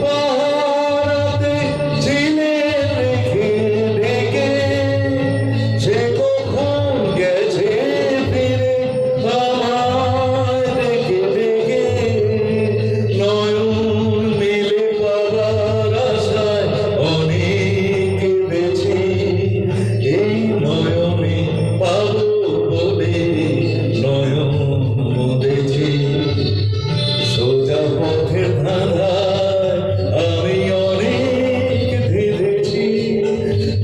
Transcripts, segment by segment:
পাহারাতে ছিলে রেখে ডেকে সে কখন গেছে ফিরে আমায় ডেকে ডেকে নয়ন মেলে পাবার আশায় অনেক কেঁদেছি এই নয়নে পাবো বলে নয়ন মুদেছি সোজা পথের ধাঁধায় আমি অনেক ধেঁধেছি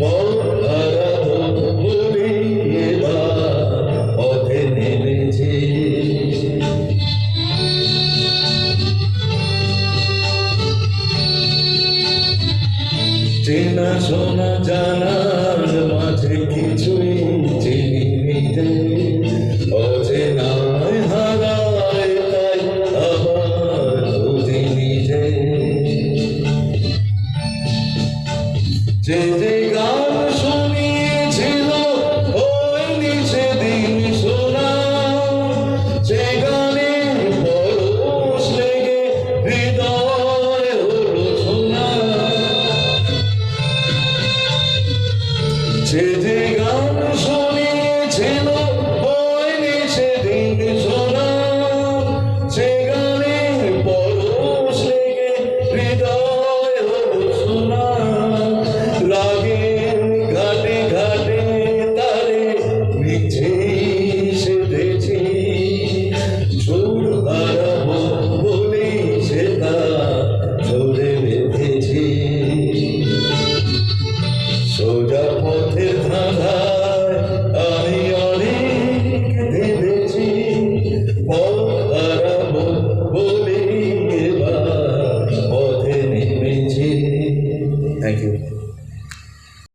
পথ হারাবো বলে এবার পথে নেমেছি চেনা শোনা জানা